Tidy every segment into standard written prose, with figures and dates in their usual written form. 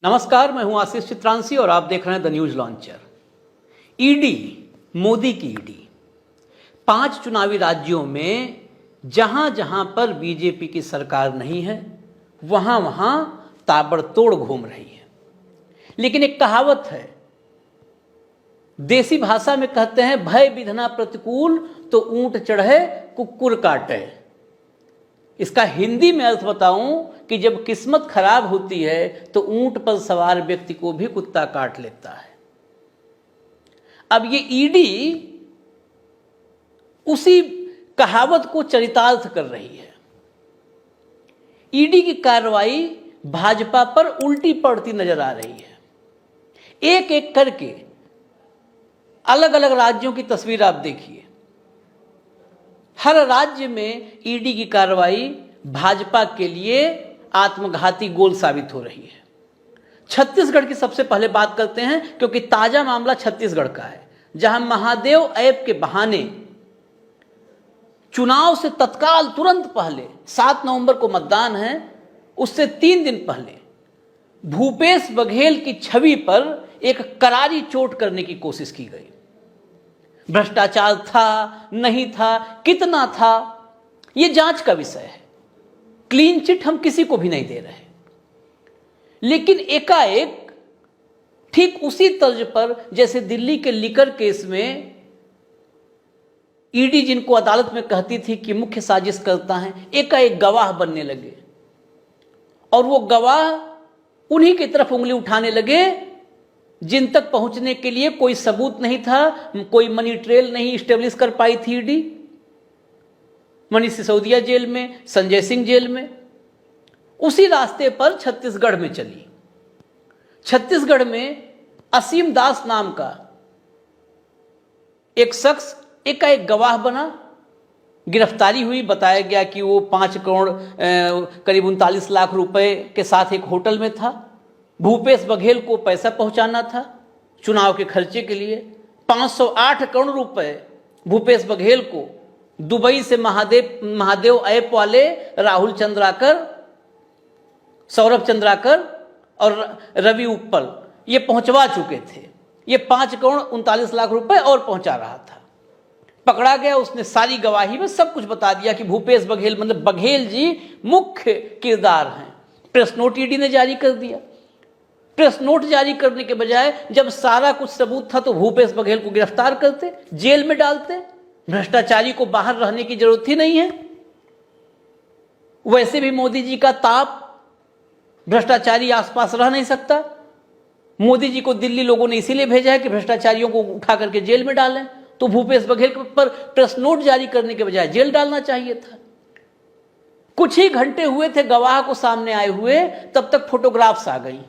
नमस्कार, मैं हूं आशीष चित्रांशी और आप देख रहे हैं the news launcher. ED, Modi की ईडी 5 चुनावी राज्यों में जहां जहां पर बीजेपी की सरकार नहीं है वहां वहां ताबड़तोड़ घूम रही है। लेकिन एक कहावत है, देसी भाषा में कहते हैं, भय विधना प्रतिकूल तो ऊंट चढ़े कुक्कुर काटे। इसका हिंदी में अर्थ बताऊं कि जब किस्मत खराब होती है तो ऊंट पर सवार व्यक्ति को भी कुत्ता काट लेता है। अब ये ईडी उसी कहावत को चरितार्थ कर रही है। ईडी की कार्रवाई भाजपा पर उल्टी पड़ती नजर आ रही है। एक एक करके अलग अलग राज्यों की तस्वीर आप देखिए। हर राज्य में ईडी की कार्रवाई भाजपा के लिए आत्मघाती गोल साबित हो रही है। छत्तीसगढ़ की सबसे पहले बात करते हैं, क्योंकि ताजा मामला छत्तीसगढ़ का है, जहां महादेव ऐप के बहाने चुनाव से तत्काल तुरंत पहले 7 नवंबर को मतदान है, उससे 3 दिन पहले भूपेश बघेल की छवि पर एक करारी चोट करने की कोशिश की गई। भ्रष्टाचार था, नहीं था, कितना था, यह जांच का विषय है। क्लीन चिट हम किसी को भी नहीं दे रहे। लेकिन एकाएक ठीक उसी तर्ज पर जैसे दिल्ली के लिकर केस में ईडी जिनको अदालत में कहती थी कि मुख्य साजिश करता है, एकाएक गवाह बनने लगे और वो गवाह उन्हीं की तरफ उंगली उठाने लगे जिन तक पहुंचने के लिए कोई सबूत नहीं था, कोई मनी ट्रेल नहीं स्टेब्लिश कर पाई थी ईडी। मनीष सिसोदिया जेल में, संजय सिंह जेल में, उसी रास्ते पर छत्तीसगढ़ में चली। छत्तीसगढ़ में असीम दास नाम का एक शख्स एकाएक गवाह बना, गिरफ्तारी हुई। बताया गया कि वो 5 करोड़ करीब 39 लाख रुपए के साथ एक होटल में था। भूपेश बघेल को पैसा पहुंचाना था चुनाव के खर्चे के लिए। 508 करोड़ रुपए भूपेश बघेल को दुबई से महादेव ऐप वाले राहुल चंद्राकर, सौरभ चंद्राकर और रवि उप्पल ये पहुंचवा चुके थे। ये 5 करोड़ 39 लाख रुपए और पहुंचा रहा था। पकड़ा गया, उसने सारी गवाही में सब कुछ बता दिया कि भूपेश बघेल मतलब बघेल जी मुख्य किरदार हैं। प्रेस नोट ईडी ने जारी कर दिया। प्रेस नोट जारी करने के बजाय जब सारा कुछ सबूत था तो भूपेश बघेल को गिरफ्तार करते, जेल में डालते। भ्रष्टाचारी को बाहर रहने की जरूरत ही नहीं है। वैसे भी मोदी जी का ताप, भ्रष्टाचारी आसपास रह नहीं सकता। मोदी जी को दिल्ली लोगों ने इसीलिए भेजा है कि भ्रष्टाचारियों को उठा करके जेल में डालें। तो भूपेश बघेल पर प्रेस नोट जारी करने के बजाय जेल डालना चाहिए था। कुछ ही घंटे हुए थे गवाह को सामने आए हुए, तब तक फोटोग्राफ्स आ गई।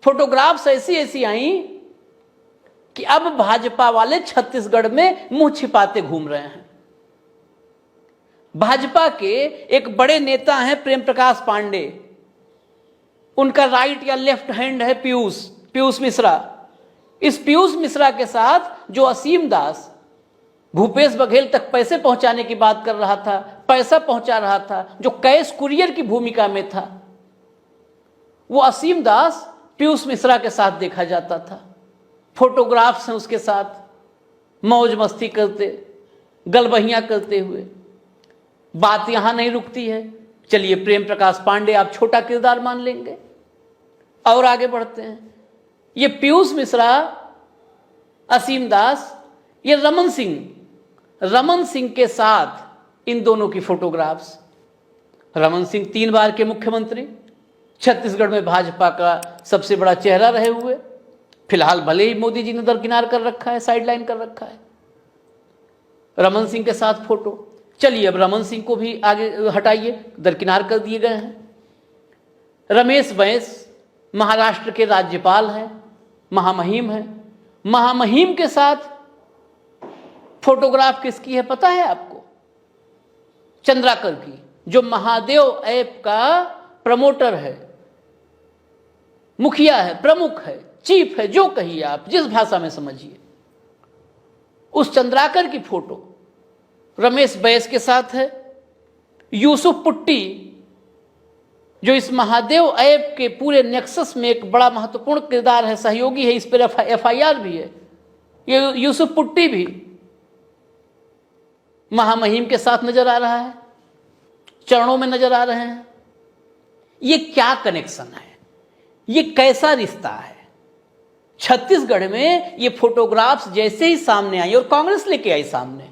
फोटोग्राफ्स ऐसी ऐसी आई कि अब भाजपा वाले छत्तीसगढ़ में मुंह छिपाते घूम रहे हैं। भाजपा के एक बड़े नेता हैं प्रेम प्रकाश पांडे, उनका राइट या लेफ्ट हैंड है पीयूष मिश्रा। इस पीयूष मिश्रा के साथ जो असीम दास भूपेश बघेल तक पैसे पहुंचाने की बात कर रहा था, पैसा पहुंचा रहा था, जो कैश कुरियर की भूमिका में था, वो असीम दास पीयूष मिश्रा के साथ देखा जाता था। फोटोग्राफ्स हैं उसके साथ, मौज मस्ती करते, गलबहियां करते हुए। बात यहां नहीं रुकती है। चलिए, प्रेम प्रकाश पांडे आप छोटा किरदार मान लेंगे और आगे बढ़ते हैं। ये पीयूष मिश्रा, असीम दास, ये रमन सिंह के साथ इन दोनों की फोटोग्राफ्स। रमन सिंह 3 बार के मुख्यमंत्री, छत्तीसगढ़ में भाजपा का सबसे बड़ा चेहरा रहे हुए। फिलहाल भले ही मोदी जी ने दरकिनार कर रखा है, साइडलाइन कर रखा है। रमन सिंह के साथ फोटो। चलिए, अब रमन सिंह को भी आगे हटाइए, दरकिनार कर दिए गए हैं। रमेश बैस महाराष्ट्र के राज्यपाल हैं, महामहिम हैं। महामहिम के साथ फोटोग्राफ किसकी है पता है आपको? चंद्राकर की, जो महादेव ऐप का प्रमोटर है, मुखिया है, प्रमुख है, चीफ है, जो कहिए आप, जिस भाषा में समझिए। उस चंद्राकर की फोटो रमेश बैस के साथ है। यूसुफ पुट्टी जो इस महादेव ऐप के पूरे नेक्सस में एक बड़ा महत्वपूर्ण किरदार है, सहयोगी है, इस पर FIR भी है, ये यूसुफ पुट्टी भी महामहिम के साथ नजर आ रहा है, चरणों में नजर आ रहे हैं। ये क्या कनेक्शन है, ये कैसा रिश्ता है? छत्तीसगढ़ में ये फोटोग्राफ्स जैसे ही सामने आई और कांग्रेस लेके आई सामने,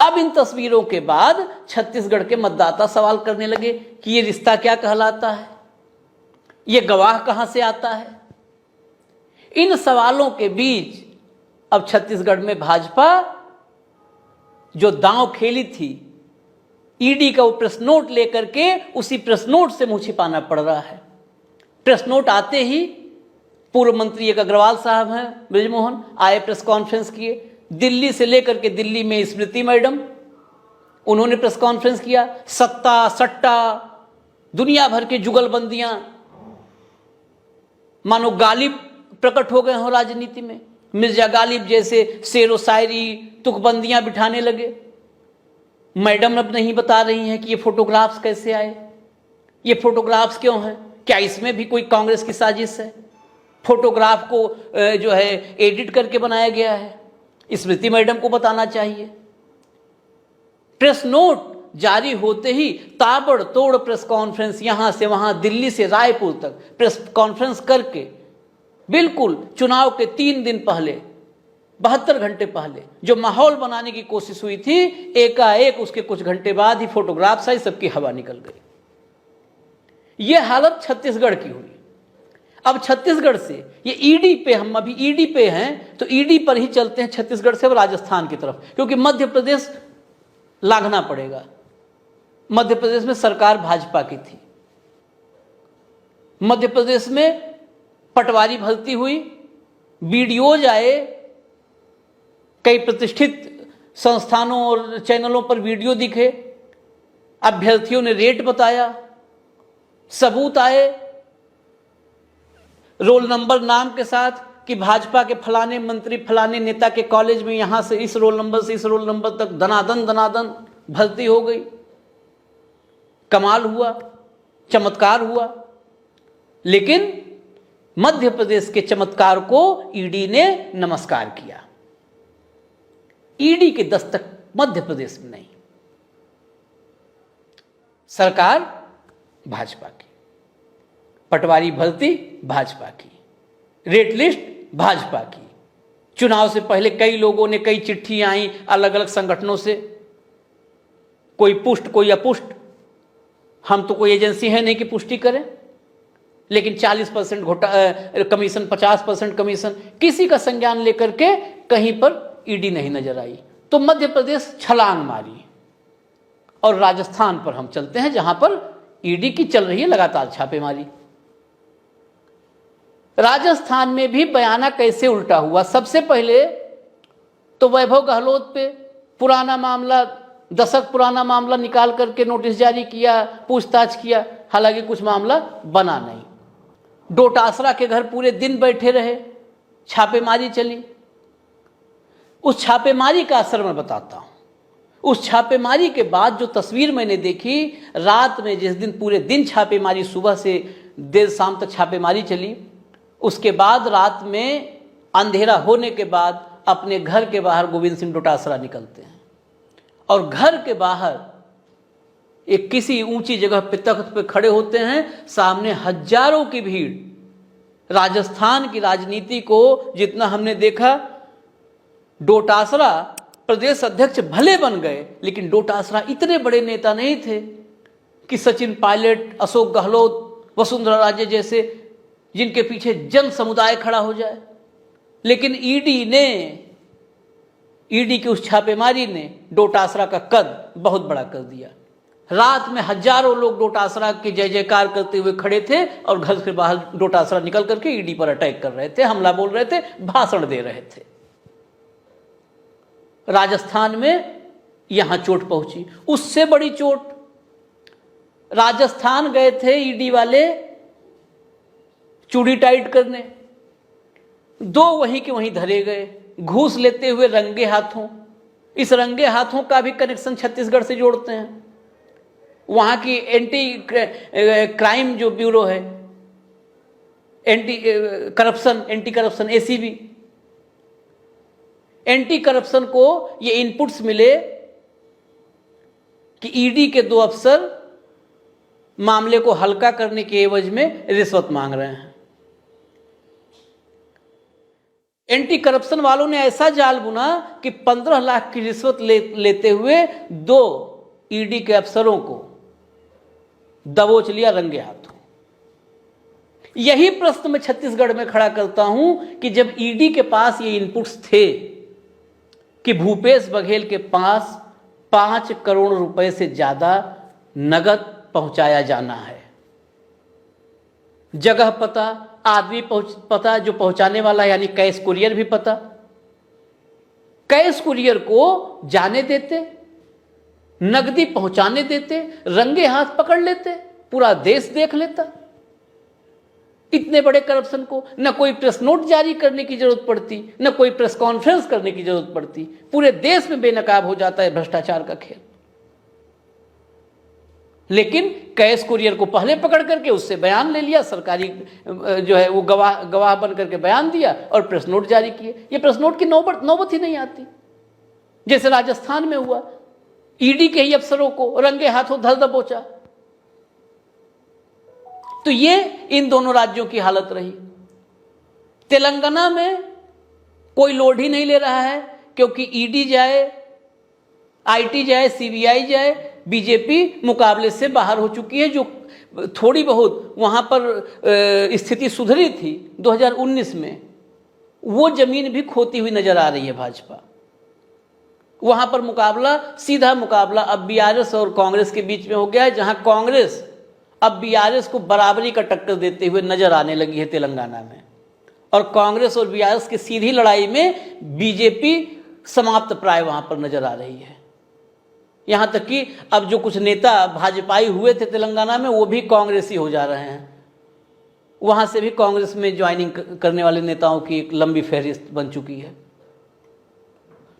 अब इन तस्वीरों के बाद छत्तीसगढ़ के मतदाता सवाल करने लगे कि ये रिश्ता क्या कहलाता है, ये गवाह कहां से आता है। इन सवालों के बीच अब छत्तीसगढ़ में भाजपा जो दांव खेली थी, ईडी का वो प्रेस नोट लेकर के, उसी प्रेस नोट से मुंह छिपाना पड़ रहा है। प्रेस नोट आते ही पूर्व मंत्री एक अग्रवाल साहब हैं, बृजमोहन, आए, प्रेस कॉन्फ्रेंस किए। दिल्ली से लेकर के दिल्ली में स्मृति मैडम, उन्होंने प्रेस कॉन्फ्रेंस किया। सत्ता सट्टा, दुनिया भर की जुगलबंदियां मानो गालिब प्रकट हो गए हो राजनीति में। मिर्जा गालिब जैसे शेरो शायरी, तुकबंदियां बिठाने लगे। मैडम अब नहीं बता रही हैं कि ये फोटोग्राफ्स कैसे आए, ये फोटोग्राफ्स क्यों हैं, क्या इसमें भी कोई कांग्रेस की साजिश है? फोटोग्राफ को जो है एडिट करके बनाया गया है, स्मृति मैडम को बताना चाहिए। प्रेस नोट जारी होते ही ताबड़तोड़ प्रेस कॉन्फ्रेंस, यहां से वहां, दिल्ली से रायपुर तक प्रेस कॉन्फ्रेंस करके बिल्कुल चुनाव के 3 दिन पहले, 72 घंटे पहले जो माहौल बनाने की कोशिश हुई थी, एकाएक उसके कुछ घंटे बाद ही फोटोग्राफ्स आई, सबकी हवा निकल गई। यह हालत छत्तीसगढ़ की हुई। अब छत्तीसगढ़ से ये ईडी पे, हम अभी ईडी पे हैं तो ईडी पर ही चलते हैं छत्तीसगढ़ से अब राजस्थान की तरफ, क्योंकि मध्य प्रदेश लांघना पड़ेगा। मध्य प्रदेश में सरकार भाजपा की थी। मध्य प्रदेश में पटवारी भर्ती हुई, वीडियोज आए, कई प्रतिष्ठित संस्थानों और चैनलों पर वीडियो दिखे, अभ्यर्थियों ने रेट बताया, सबूत आए, रोल नंबर नाम के साथ कि भाजपा के फलाने मंत्री, फलाने नेता के कॉलेज में यहां से इस रोल नंबर से इस रोल नंबर तक दनादन भर्ती हो गई। कमाल हुआ, चमत्कार हुआ। लेकिन मध्य प्रदेश के चमत्कार को ईडी ने नमस्कार किया। ईडी के दस्तक मध्य प्रदेश में नहीं, सरकार भाजपा की, पटवारी भर्ती भाजपा की, रेट लिस्ट भाजपा की। चुनाव से पहले कई लोगों ने, कई चिट्ठियां आई अलग अलग संगठनों से, कोई पुष्ट कोई अपुष्ट। हम तो कोई एजेंसी है नहीं कि पुष्टि करें, लेकिन 40% कमीशन, 50% कमीशन, किसी का संज्ञान लेकर के कहीं पर ईडी नहीं नजर आई। तो मध्य प्रदेश छलांग मारी और राजस्थान पर हम चलते हैं, जहां पर ईडी की चल रही है लगातार छापेमारी। राजस्थान में भी बयाना कैसे उल्टा हुआ। सबसे पहले तो वैभव गहलोत पे पुराना मामला, दशक पुराना मामला निकाल करके नोटिस जारी किया, पूछताछ किया, हालांकि कुछ मामला बना नहीं। डोटासरा के घर पूरे दिन बैठे रहे, छापेमारी चली। उस छापेमारी का असर मैं बताता हूं। उस छापेमारी के बाद जो तस्वीर मैंने देखी, रात में जिस दिन पूरे दिन छापेमारी, सुबह से देर शाम तक छापेमारी चली, उसके बाद रात में अंधेरा होने के बाद अपने घर के बाहर गोविंद सिंह डोटासरा निकलते हैं और घर के बाहर एक किसी ऊंची जगह पे तख्त पे खड़े होते हैं। सामने हजारों की भीड़। राजस्थान की राजनीति को जितना हमने देखा, डोटासरा प्रदेश अध्यक्ष भले बन गए, लेकिन डोटासरा इतने बड़े नेता नहीं थे कि सचिन पायलट, अशोक गहलोत, वसुंधरा राजे जैसे, जिनके पीछे जन समुदाय खड़ा हो जाए। लेकिन ईडी की उस छापेमारी ने डोटासरा का कद बहुत बड़ा कर दिया। रात में हजारों लोग डोटासरा की जय जयकार करते हुए खड़े थे और घर से बाहर डोटासरा निकल करके ईडी पर अटैक कर रहे थे, हमला बोल रहे थे, भाषण दे रहे थे। राजस्थान में यहां चोट पहुंची। उससे बड़ी चोट, राजस्थान गए थे ईडी वाले चूड़ी टाइट करने, 2 वहीं के वहीं धरे गए, घूस लेते हुए रंगे हाथों। इस रंगे हाथों का भी कनेक्शन छत्तीसगढ़ से जोड़ते हैं। वहां की एंटी क्राइम जो ब्यूरो है, anti corruption ACB, anti corruption को ये इनपुट्स मिले कि ईडी के 2 अफसर मामले को हल्का करने के एवज में रिश्वत मांग रहे हैं। एंटी करप्शन वालों ने ऐसा जाल बुना कि 15 लाख की रिश्वत लेते हुए 2 ईडी के अफसरों को दबोच लिया रंगे हाथों। यही प्रश्न मैं छत्तीसगढ़ में खड़ा करता हूं कि जब ईडी के पास ये इनपुट्स थे कि भूपेश बघेल के पास 5 करोड़ रुपए से ज्यादा नगद पहुंचाया जाना है, जगह पता, आदमी पता जो पहुंचाने वाला, यानी कैश कुरियर भी पता, कैश कुरियर को जाने देते, नगदी पहुंचाने देते, रंगे हाथ पकड़ लेते, पूरा देश देख लेता। इतने बड़े करप्शन को न कोई प्रेस नोट जारी करने की जरूरत पड़ती, न कोई प्रेस कॉन्फ्रेंस करने की जरूरत पड़ती, पूरे देश में बेनकाब हो जाता है भ्रष्टाचार का खेल। लेकिन कैश कुरियर को पहले पकड़ करके उससे बयान ले लिया, सरकारी जो है वो गवाह बन करके बयान दिया और प्रेस नोट जारी किए। ये प्रेस नोट की नौबत ही नहीं आती, जैसे राजस्थान में हुआ, ईडी के ही अफसरों को रंगे हाथों धर दबोचा। तो ये इन दोनों राज्यों की हालत रही। तेलंगाना में कोई लोड ही नहीं ले रहा है, क्योंकि ईडी जाए, आईटी जाए, सीबीआई जाए, बीजेपी मुकाबले से बाहर हो चुकी है। जो थोड़ी बहुत वहां पर स्थिति सुधरी थी 2019 में, वो जमीन भी खोती हुई नजर आ रही है भाजपा। वहां पर मुकाबला, सीधा मुकाबला अब बीआरएस और कांग्रेस के बीच में हो गया है, जहां कांग्रेस अब बीआरएस को बराबरी का टक्कर देते हुए नजर आने लगी है तेलंगाना में। और कांग्रेस और बीआरएस की सीधी लड़ाई में बीजेपी समाप्त प्राय वहां पर नजर आ रही है। यहां तक कि अब जो कुछ नेता भाजपाई हुए थे तेलंगाना में, वो भी कांग्रेसी हो जा रहे हैं। वहां से भी कांग्रेस में ज्वाइनिंग करने वाले नेताओं की एक लंबी फहरिस्त बन चुकी है।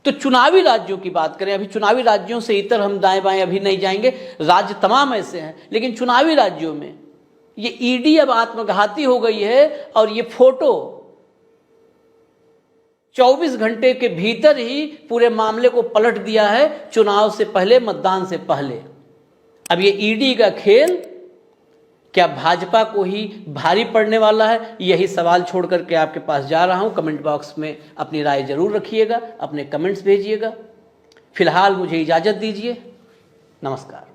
तो चुनावी राज्यों की बात करें, अभी चुनावी राज्यों से इतर हम दाएं बाएं अभी नहीं जाएंगे, राज्य तमाम ऐसे हैं, लेकिन चुनावी राज्यों में ये ईडी अब आत्मघाती हो गई है। और ये फोटो 24 घंटे के भीतर ही पूरे मामले को पलट दिया है, चुनाव से पहले, मतदान से पहले। अब ये ईडी का खेल क्या भाजपा को ही भारी पड़ने वाला है, यही सवाल छोड़ करके आपके पास जा रहा हूं। कमेंट बॉक्स में अपनी राय जरूर रखिएगा, अपने कमेंट्स भेजिएगा। फिलहाल मुझे इजाजत दीजिए, नमस्कार।